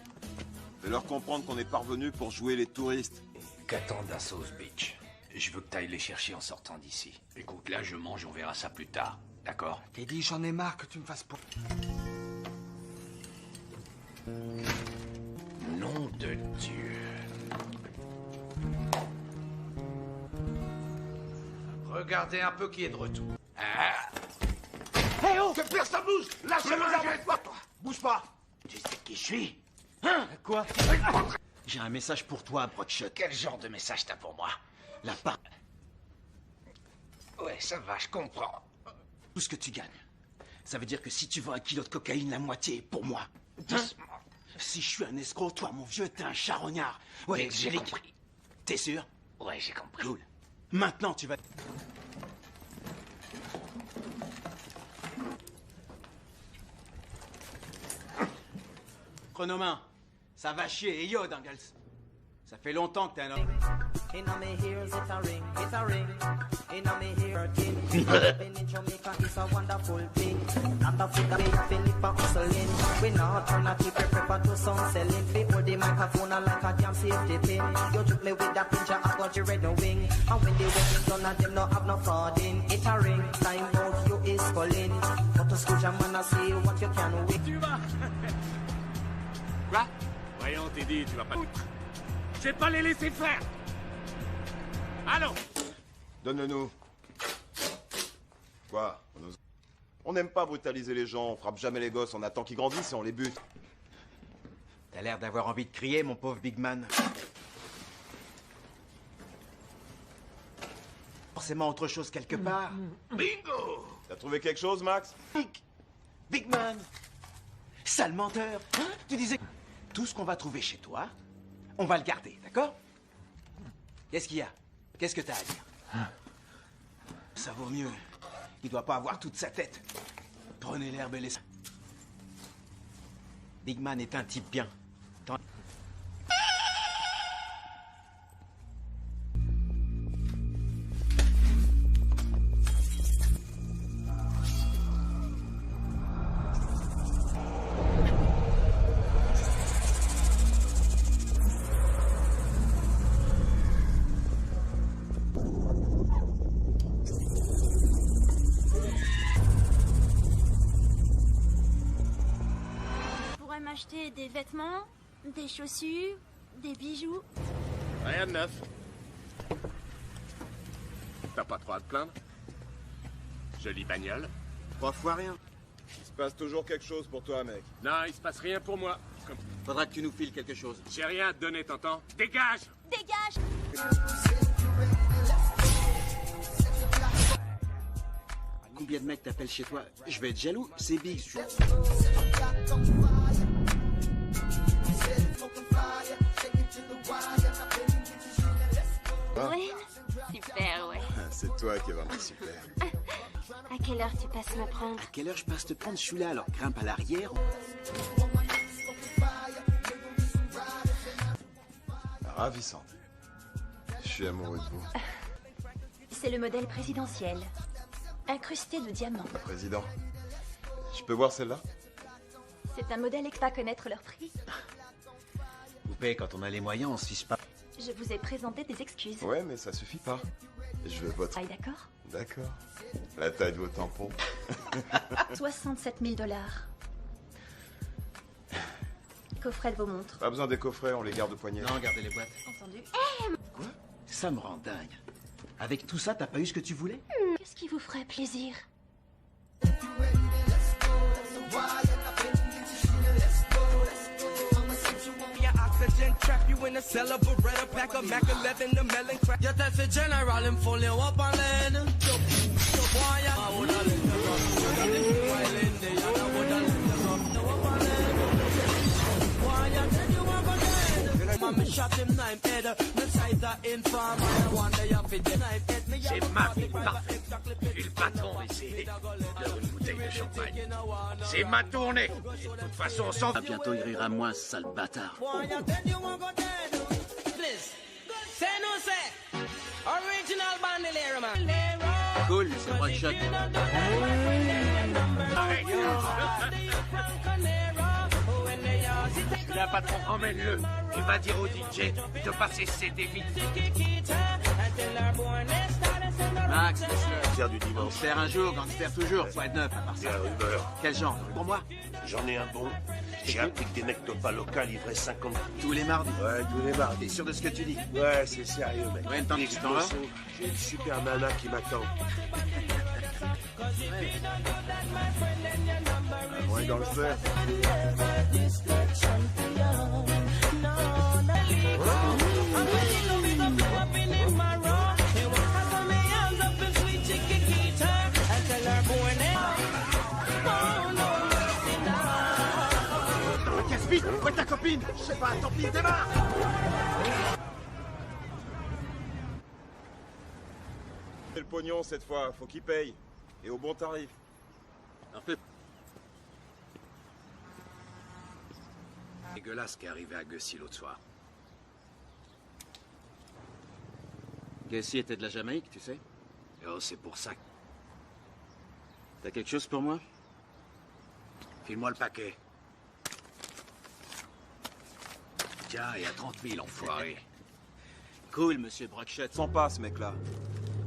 Fais-leur comprendre qu'on est parvenu pour jouer les touristes. Qu'attendent à South Beach? Je veux que t'ailles les chercher en sortant d'ici. Écoute, là je mange, on verra ça plus tard. D'accord? T'es dit, j'en ai marre que tu me fasses pour... Nom de Dieu. Regardez un peu qui est de retour. Ah! Hé oh! Que personne bouge! Lâchez-moi, arrête-toi! Bouge pas! Tu sais qui je suis? Hein? Quoi? J'ai un message pour toi, Brockshot. Quel genre de message t'as pour moi? La part... Ouais, ça va, je comprends. Tout ce que tu gagnes. Ça veut dire que si tu vends 1 kilo de cocaïne, la moitié est pour moi. Doucement. Si je suis un escroc, toi, mon vieux, t'es un charognard. Ouais, j'ai compris. T'es sûr? Ouais, j'ai compris. Cool. Maintenant, tu vas... Chronomain, ça va chier. Et yo, Dangles. Ça fait longtemps que t'es un homme. Inna me ears it a ring, Inna me ear king. Living in Jamaica is a wonderful thing. Not a figure me have live for hustling. We not turn a keep prefer to some selling. Fi hold the microphone like a damn safety pin. You took me with that pincher, I got you red no wing. And when the wedding done, and them no have no frauding. It a ring, time out you is calling. Go to school, man, I see what you can win. Quoi? Voyons, Teddy, tu vas pas... Je vais pas les laisser faire. Allons. Donne-le-nous. Quoi? On n'aime pas brutaliser les gens, on frappe jamais les gosses, on attend qu'ils grandissent et on les bute. T'as l'air d'avoir envie de crier, mon pauvre Big Man. Forcément autre chose quelque part. Bingo! T'as trouvé quelque chose, Max? Big Man! Sale menteur! Hein? Tu disais... Tout ce qu'on va trouver chez toi, on va le garder, d'accord? Qu'est-ce qu'il y a? Qu'est-ce que t'as à dire? Ça vaut mieux. Il doit pas avoir toute sa tête. Prenez l'herbe et les... Big Man est un type bien. Acheter des vêtements, des chaussures, des bijoux. Rien de neuf. T'as pas trop à te plaindre? Jolie bagnole. 3 fois rien. Il se passe toujours quelque chose pour toi, mec. Non, il se passe rien pour moi. Faudra que tu nous files quelque chose. J'ai rien à te donner, t'entends? Dégage! Dégage! Combien de mecs t'appellent chez toi? Je vais être jaloux, c'est Big. Ouais, super, ouais. C'est toi qui es vraiment super. À quelle heure tu passes me prendre? À quelle heure je passe te prendre? Je suis là, alors grimpe à l'arrière. Ravissante. Je suis amoureux de vous. C'est le modèle présidentiel. Incrusté de diamants. Président. Je peux voir celle-là? C'est un modèle pas connaître leur prix. Coupé, quand on a les moyens, on se fiche pas. Je vous ai présenté des excuses. Ouais, mais ça suffit pas. Je veux votre... Ah, d'accord. D'accord. La taille de vos tampons. 67 000 $. Coffret de vos montres. Pas besoin des coffrets, on les garde au poignet. Non, gardez les boîtes. Entendu. Quoi? Ça me rend dingue. Avec tout ça, t'as pas eu ce que tu voulais? Qu'est-ce qui vous ferait plaisir? Oxygen trap you in a cell of Beretta, pack a Mac 11, the melon crack. You tell the general him full you up and land. Boy, I woulda let the run. While in there, I woulda let the run. No up and land. Boy, I tell you I'm a man. Me shot him knife head. Me size the informer. One day I fit the knife head. C'est ma fille parfaite. Je suis le patron ici. Leur une bouteille de champagne. C'est ma tournée. Et de toute façon, on s'en... Ah, bientôt, il rira moins, ce sale bâtard. Cool, c'est moi de shot. Là, patron, emmène-le. Tu vas dire au DJ de passer ses défis. Max, laisse-le. Gangster du dimanche. Gangster un jour, gangster toujours. Faut être neuf à part ça. Rumeur. Quel genre? Pour moi? J'en ai un bon. J'ai appris que des mecs de pas local livraient 50. Tous les mardis? Ouais, tous les mardis. T'es sûr de ce que tu dis? Ouais, c'est sérieux, mec. Combien de temps que tu t'en vas? J'ai une super nana qui m'attend. Ouais, gangster. Casse-vite! Où est ta copine? Je sais pas, tant pis, démarre! C'est le pognon cette fois, faut qu'il paye. Et au bon tarif. Un peu. Dégueulasse qui est arrivé à Gussie l'autre soir. Gussie était de la Jamaïque, tu sais? Oh, c'est pour ça. T'as quelque chose pour moi? File-moi le paquet. Tiens, et à 30 000, enfoiré. Cool, monsieur Brockshot. Sans pas, ce mec-là.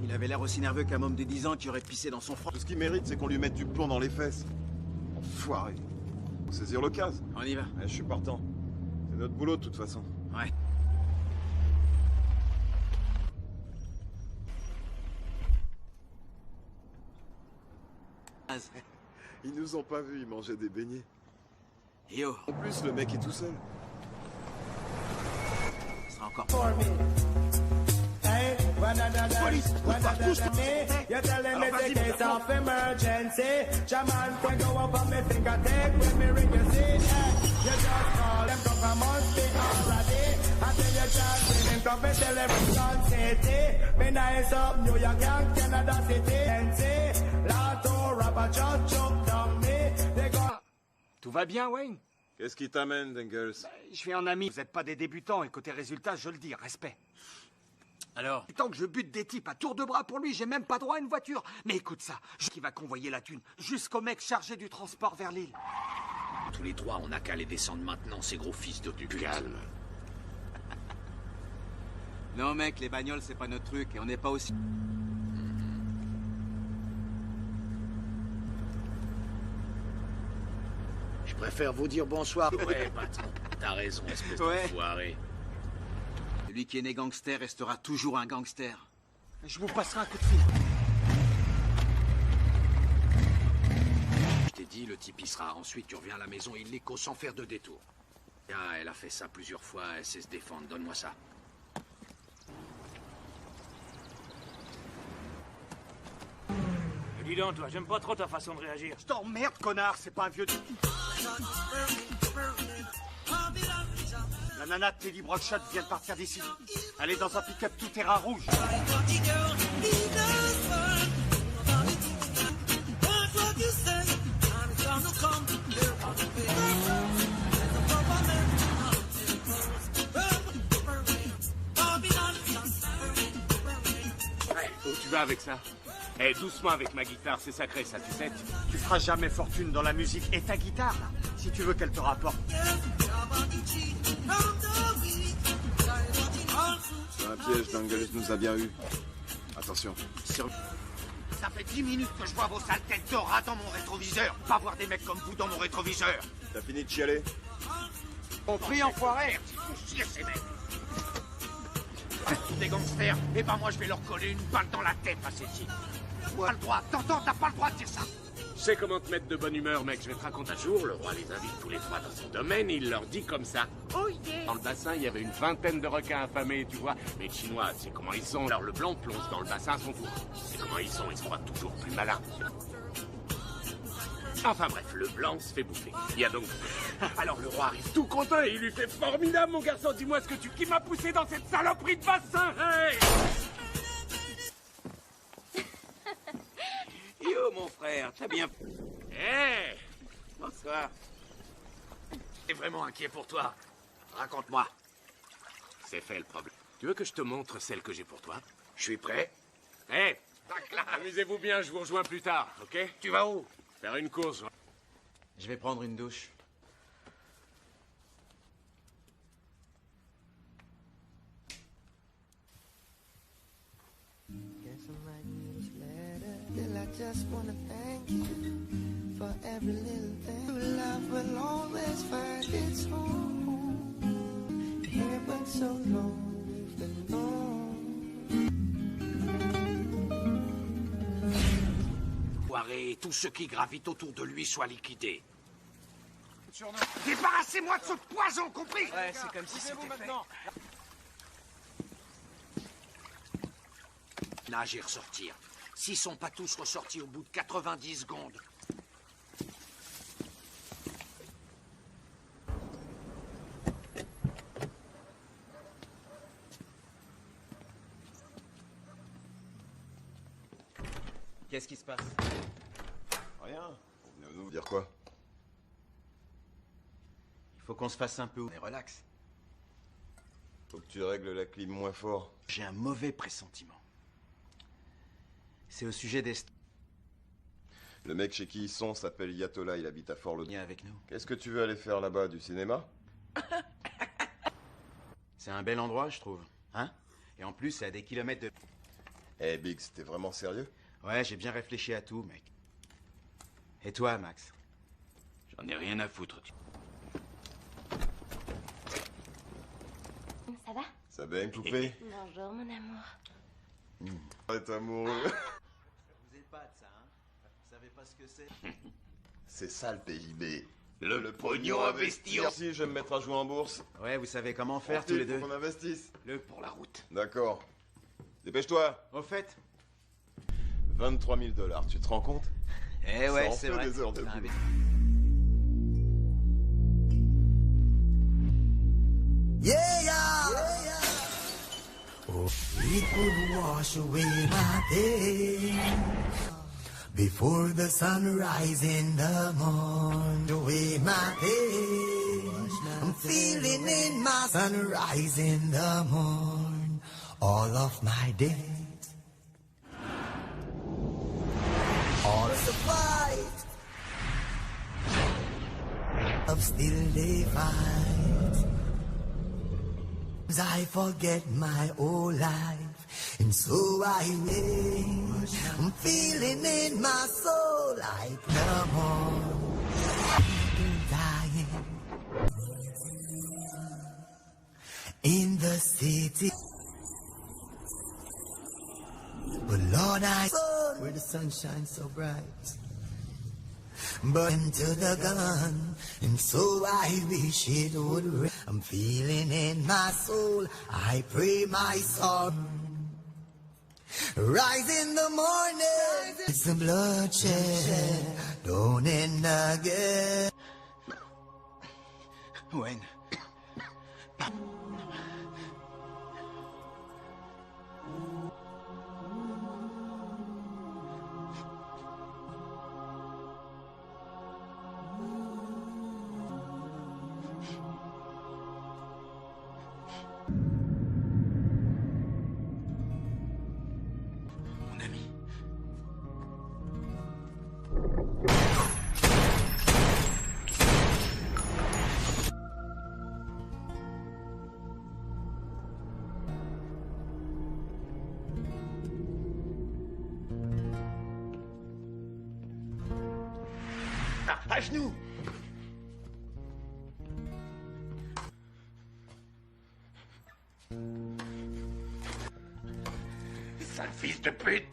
Il avait l'air aussi nerveux qu'un môme de 10 ans qui aurait pissé dans son front. Tout ce qu'il mérite, c'est qu'on lui mette du plomb dans les fesses. Enfoiré. Faut saisir l'occasion. On y va. Ouais, je suis partant. C'est notre boulot de toute façon. Ouais. Ils nous ont pas vus, ils mangeaient des beignets. Yo. En plus, le mec est tout seul. Ce sera encore... Police, you're telling me the case of emergency. Jaman can go up on me finger take when me ring you see. You just call them government speak already. Until you just bring him come and tell everyone city. Me nice up New York and Canada City. Lato rapper just choke down me. They go... Tout va bien, Wayne? Qu'est-ce qui t'amène, Dangles? Je suis un ami. Vous n'êtes pas des débutants et côté résultat, je le dis, respect. Alors? Tant que je bute des types à tour de bras pour lui, j'ai même pas droit à une voiture. Mais écoute ça, qui va convoyer la thune jusqu'au mec chargé du transport vers l'île. Tous les trois, on n'a qu'à les descendre maintenant, ces gros fils de du calme. Non mec, les bagnoles c'est pas notre truc et on n'est pas aussi... Je préfère vous dire bonsoir. Ouais, patron, t'as raison, espèce de foiré. Celui qui est né gangster restera toujours un gangster. Je vous passerai un coup de fil. Je t'ai dit, le type y sera. Ensuite, tu reviens à la maison illico sans faire de détour. Ah, elle a fait ça plusieurs fois, elle sait se défendre. Donne-moi ça. Dis donc, toi, j'aime pas trop ta façon de réagir. Je t'emmerde, connard, c'est pas un vieux... La nana de Teddy Brockshot vient de partir d'ici. Elle est dans un pick-up tout-terrain rouge. Ouais, où tu vas avec ça? Eh, doucement avec ma guitare, c'est sacré ça, tu sais. Tu feras jamais fortune dans la musique. Et ta guitare, là, si tu veux qu'elle te rapporte. C'est un piège, Dangles nous a bien eu. Attention. Ça fait 10 minutes que je vois vos sales têtes de rat dans mon rétroviseur. Pas voir des mecs comme vous dans mon rétroviseur. T'as fini de chialer? Compris, enfoiré. Chier, ces mecs. Des gangsters, et ben moi je vais leur coller une balle dans la tête à ces types. Pas le droit, t'entends, t'as pas le droit de dire ça. Je sais comment te mettre de bonne humeur, mec. Je vais te raconter un jour, le roi les invite tous les trois dans son domaine, et il leur dit comme ça. Oh yeah. Dans le bassin, il y avait une vingtaine de requins affamés, tu vois. Mais les Chinois, c'est comment ils sont. Alors le blanc plonge dans le bassin à son tour. C'est comment ils sont, ils se croient toujours plus malins. Enfin bref, le blanc se fait bouffer. Il y a donc... Alors le roi arrive tout content et il lui fait formidable, mon garçon. Dis-moi ce que tu... Qui m'a poussé dans cette saloperie de bassin, hey. Yo, mon frère, t'as bien... Hé Bonsoir. T'es vraiment inquiet pour toi. Raconte-moi. C'est fait le problème. Tu veux que je te montre celle que j'ai pour toi? Je suis prêt. Hé amusez-vous bien, je vous rejoins plus tard, ok? Tu vas où? Faire une course. Je vais prendre une douche. I just wanna thank you for every little thing. Love will always find its home. Here but so long you've been gone. Poiré, tous ceux qui gravitent autour de lui soient liquidés. Débarrassez-moi de ce poison, compris? Ouais, c'est comme si c'était maintenant. Nager et ressortir. S'ils sont pas tous ressortis au bout de 90 secondes. Qu'est-ce qui se passe? Rien. Vous venez nous dire quoi? Il faut qu'on se fasse un peu... Mais relax. Faut que tu règles la clim moins fort. J'ai un mauvais pressentiment. C'est au sujet des... Le mec chez qui ils sont s'appelle Yatola, il habite à Fort-Lauderdale. Viens avec nous. Qu'est-ce que tu veux aller faire là-bas, du cinéma? C'est un bel endroit, je trouve. Hein? Et en plus, c'est à des kilomètres de... Eh, Biggs, t'es vraiment sérieux? Ouais, j'ai bien réfléchi à tout, mec. Et toi, Max? J'en ai rien à foutre. va? Ça baigne, poupée? Bonjour, mon amour. T'es amoureux. Vous êtes pas de ça, hein? Vous savez pas ce que c'est? C'est ça le PIB. Le pognon investi en... Merci, je vais me mettre à jouer en bourse. Ouais, vous savez comment faire On tous les file deux. pour qu'on investisse. Le pour la route. D'accord. Dépêche-toi. Au fait? 23 000 $, tu te rends compte? Eh ouais, Ça en c'est fait vrai. des heures de boulot. Yeah, yeah. Oh, it could wash away my pain before the sunrise in the morn. Away my pain. I'm feeling in my sunrise in the morn. All of my days. All the fight of still they fight. I forget my whole life, and so I wait. I'm feeling in my soul like the morn, dying in the city. But Lord, I saw where the sun shines so bright. But into the gun, and so I wish it would rain. I'm feeling in my soul, I pray my son. Rise in the morning, it's the bloodshed, don't end again. Wayne. À genoux! Sale fils de pute!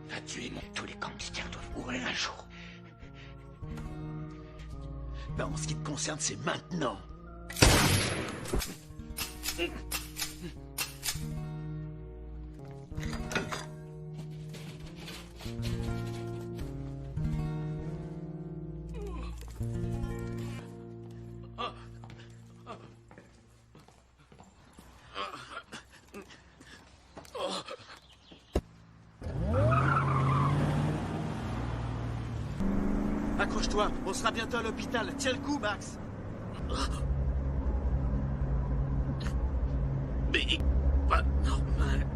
T'as tué tous les gangsters doivent mourir un jour. Ben, en ce qui te concerne, c'est maintenant. Accroche-toi, on sera bientôt à l'hôpital. Tiens le coup, Max. Mais pas normal.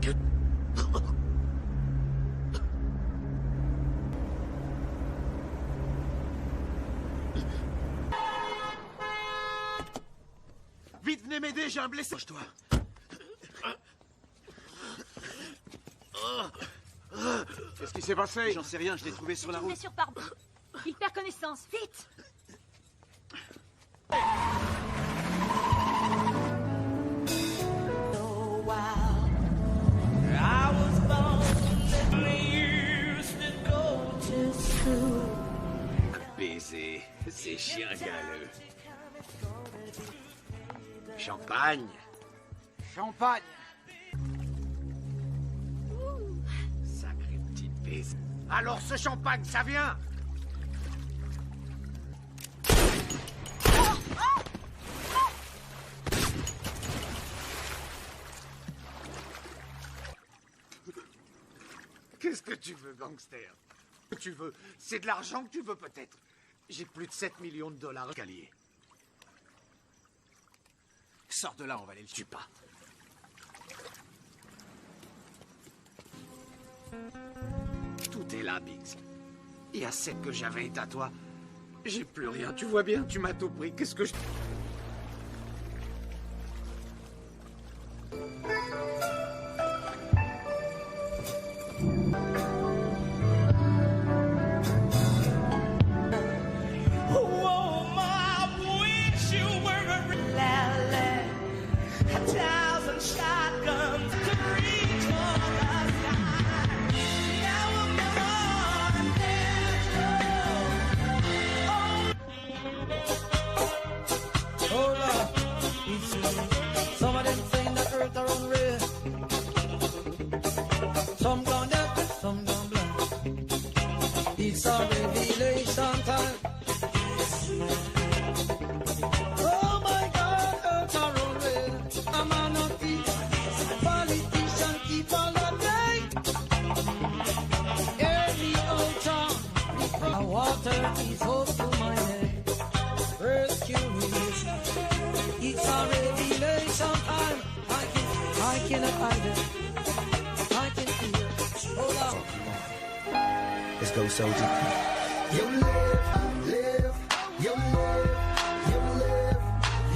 Que... Vite, venez m'aider, j'ai un blessé. Accroche-toi. Qu'est-ce qui s'est passé? J'en sais rien, je l'ai trouvé sur la Une route. blessure par bout. Il perd connaissance. Vite! Baiser, c'est chien galeux. Champagne. Champagne. Sacrée petite baiser. Alors ce champagne, ça vient? Qu'est-ce que tu veux, gangster? Que tu veux? C'est de l'argent que tu veux, peut-être? J'ai plus de 7 millions de $. Calier. Sors de là, on va aller le tuer pas. Tout est là, Biggs. Il y a 7 que j'avais est à toi. J'ai plus rien, tu vois bien, tu m'as tout pris. Qu'est-ce que je... cannot hide it. I can feel it. Hold on. Let's go, soldier. You live, you live, you live,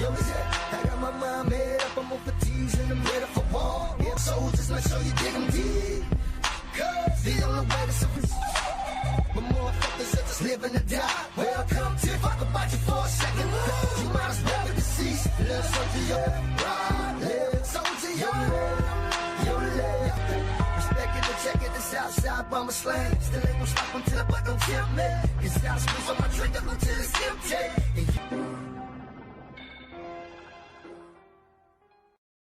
you live. I got my mind made up, I'm on fatigues and I'm ready for war. Yeah, soldiers, make sure you dig them deep. Cause the only way to survive. But motherfuckers are just living to die. Welcome to talk about you for a second. You might as well be deceased. Little soldier, you ride, live, soldier, you live, you live. Respect it and check it, this outside bomber slang. Still ain't gon' stop until the butt don't kill me. Cause I'll squeeze on my drink, I'll go till it's empty.